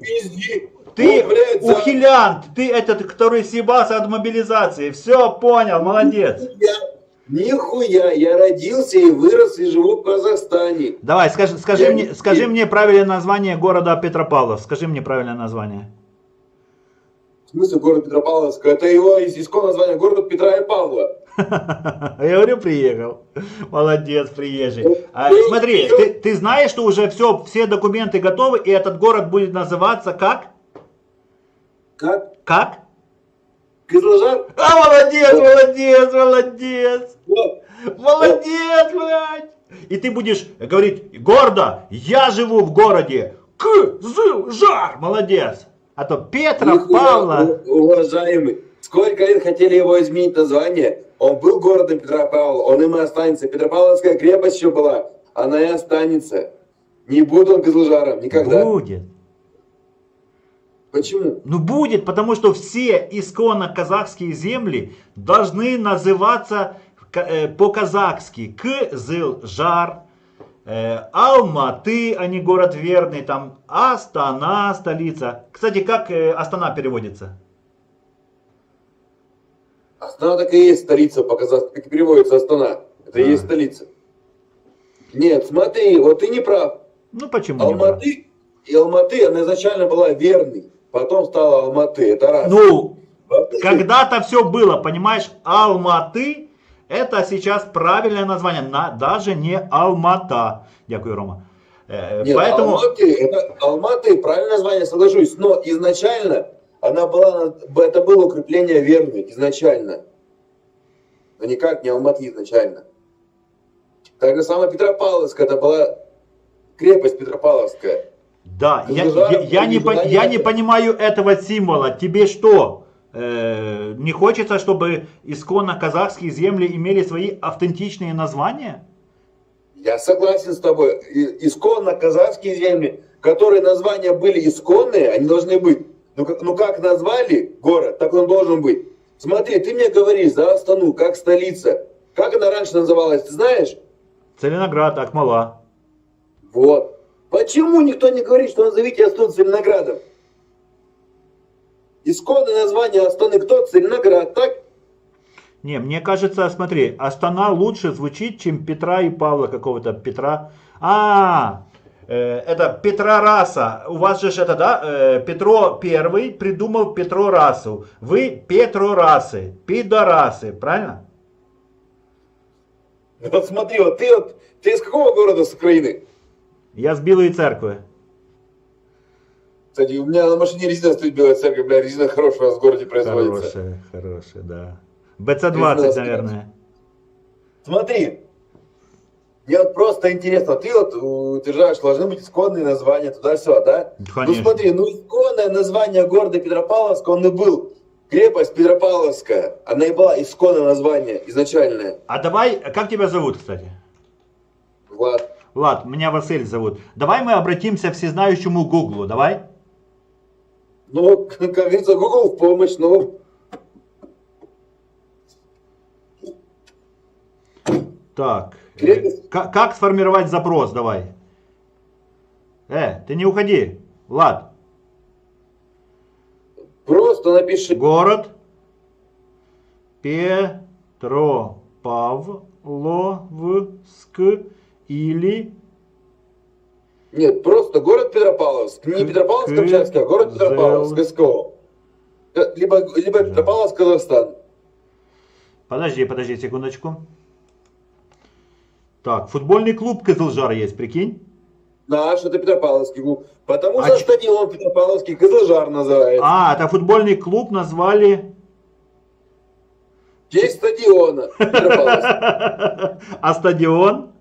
Пизди. Ты Ну, блядь, ухилянт, ты этот, который съебался от мобилизации. Все, понял, молодец. Нихуя, я родился и вырос и живу в Казахстане. Давай, Я не скажи мне правильное название города Петропавловск. Скажи мне правильное название. В смысле город Петропавловск? Это его исконное название город Петра и Павла. Я говорю, приехал. Молодец, приезжий. Смотри, ты знаешь, что уже все документы готовы, и этот город будет называться как? Как? Как? Кызылжар? Молодец, молодец, молодец. Вот. Молодец, блядь. И ты будешь говорить гордо, я живу в городе Кызылжар. Молодец. А то Петра, Нихуя, Павла. уважаемый. Сколько лет хотели его изменить название? Он был городом Петропавл, он им и останется. Петропавловская крепость еще была, она и останется. Не будет он Кызылжаром никогда. Будет. Почему? Ну будет, потому что все исконно казахские земли должны называться по-казахски Кызылжар, Алматы, а не город верный, там Астана, столица. Кстати, как Астана переводится? Астана так и есть столица по-казахски, как и переводится Астана. Это и есть столица. Нет, смотри, вот ты не прав. Ну почему не прав? Алматы, она изначально была верной, потом стала Алматы, это раз. Ну, когда-то все было, понимаешь, Алматы. Это сейчас правильное название, даже не Алмата. Дякую, Рома. Нет, Поэтому... Алматы, правильное название, соглашусь, но изначально это было укрепление верны, изначально. Но никак не Алматы изначально. Так же самое Петропавловск, это была крепость Петропавловская. Да, я не понимаю этого символа. Тебе что? Не хочется, чтобы исконно казахские земли имели свои автентичные названия? Я согласен с тобой. Исконно казахские земли, которые названия были исконные, они должны быть. Ну как назвали город, так он должен быть. Смотри, ты мне говоришь за Астану, как столица. Как она раньше называлась, ты знаешь? Целиноград, Акмола. Вот. Почему никто не говорит, что назовите Астану Целиноградом? Исконное название Астаны кто? Целиноград, так? Не, мне кажется, смотри, Астана лучше звучит, чем Петра и Павла какого-то. Петра. Это Петрораса. У вас же это, да? Петро Первый придумал Петрорасу. Вы Петрорасы, пидорасы, правильно? Вот смотри, вот ты из какого города с Украины? Я с Белой Церкви. Кстати, у меня на машине резина стоит Белая Церковь, бля, резина хорошая у нас в городе производится. Хорошая, да. БЦ-20, наверное. Смотри, мне вот просто интересно, ты вот утверждаешь, что должны быть исконные названия туда-сюда, да? Конечно. Ну смотри, исконное название города Петропавловска, он и был. Крепость Петропавловская, она и была исконное название, изначальное. А давай, как тебя зовут, кстати? Влад. Влад, меня Василь зовут. Давай мы обратимся к всезнающему Гуглу, давай? Ну, как говорится, Google в помощь, ну... Так, как сформировать запрос, давай. Ты не уходи, Влад. Просто напиши. Город Петропавловск или... Нет, просто город Петропавловск. Не Петропавловск-Камчатский, а город Петропавловск, СКО. Либо Петропавловск, Казахстан. Подожди секундочку. Так, футбольный клуб Кызылжар есть, прикинь? Наш, это Петропавловский клуб. Потому что стадион Петропавловский Кызылжар называется. Это футбольный клуб назвали... В честь стадиона Петропавловский. А стадион?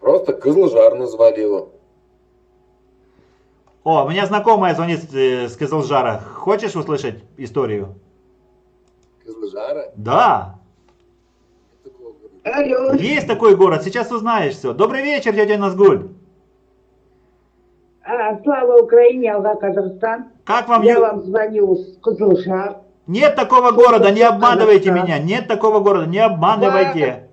Просто Кызылжар назвали его. О, у меня знакомая звонит с Кызылжара. Хочешь услышать историю? Кызылжара? Да. Алло. Есть такой город, сейчас узнаешь все. Добрый вечер, дядя Назгуль. Слава Украине, Алга, Казахстан. Как вам... Я вам звоню с Кызылжар. Нет такого города, не обманывайте меня. Нет такого города, не обманывайте.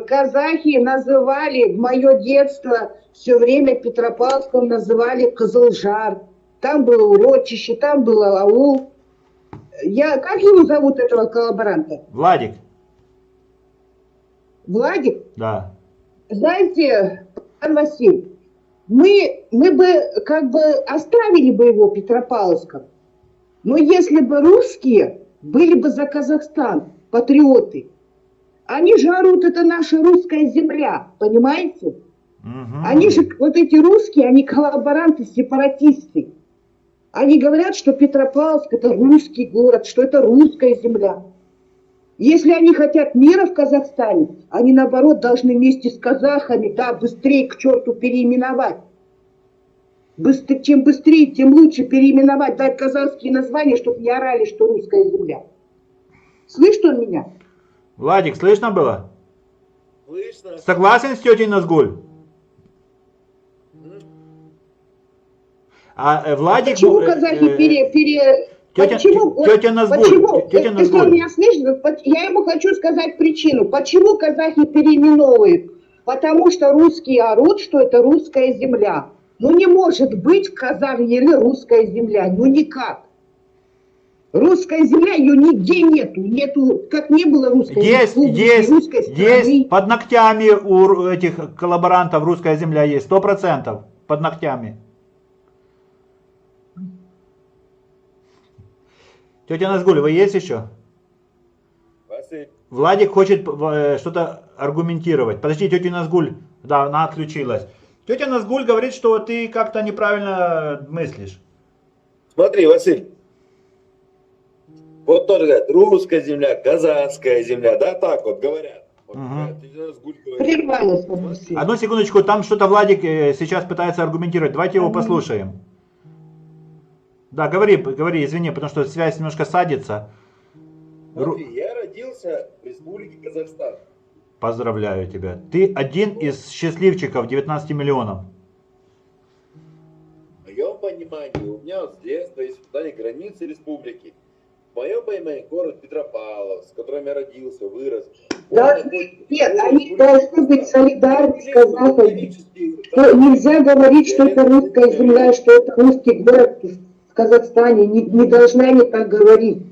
казахи называли в мое детство все время Петропавловском называли Кызылжар. Там было урочище, там был аул. Как его зовут, этого коллаборанта? Владик. Владик? Да. Знаете, Пан Василий, мы бы как бы оставили бы его Петропавловском, но если бы русские были бы за Казахстан, патриоты, они же орут, это наша русская земля, понимаете? Они же, вот эти русские, они коллаборанты, сепаратисты. Они говорят, что Петропавловск это русский город, что это русская земля. Если они хотят мира в Казахстане, они наоборот должны вместе с казахами, да, быстрее к черту переименовать. Чем быстрее, тем лучше переименовать, дать казахские названия, чтобы не орали, что русская земля. Слышит он меня? Владик, слышно было? Слышно. Согласен с тетей Назгуль? А Владик... Почему казахи Тетя Назгуль, тетя Если он Назгуль. меня слышит, я ему хочу сказать причину. Почему казахи переименовывают? Потому что русские орут, что это русская земля. Ну не может быть в Казахстане русская земля, ну никак. Русская земля, ее нигде нету, как не было русской республики, русской страны. Есть, под ногтями у этих коллаборантов русская земля есть, 100%, под ногтями. Тетя Назгуль, вы есть еще? Василь. Владик хочет что-то аргументировать. Подожди, тетя Назгуль, да, она отключилась. Тетя Назгуль говорит, что ты как-то неправильно мыслишь. Смотри, Василь. Вот тоже говорят, русская земля, казахская земля, да, так вот говорят. Вот, тетя Назгуль говорит. Прервалась, Василий. Одну секундочку, там что-то Владик сейчас пытается аргументировать. Давайте его послушаем. Да, говори, извини, потому что связь немножко садится. Смотри, я родился в Республике Казахстан. Поздравляю тебя. Ты один из счастливчиков 19 миллионов. В моем понимании, у меня вот с детства есть питание границы республики. В моем понимании город Петропавловск, в котором я родился, вырос. Нет, они должны быть солидарны с казахами. Что нельзя говорить, что это русская земля, что это русский город в Казахстане. Не должны они так говорить.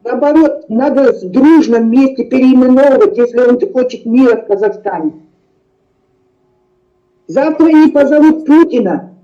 Наоборот, надо в дружном месте переименовывать, если он хочет мира в Казахстане. Завтра они позовут Путина.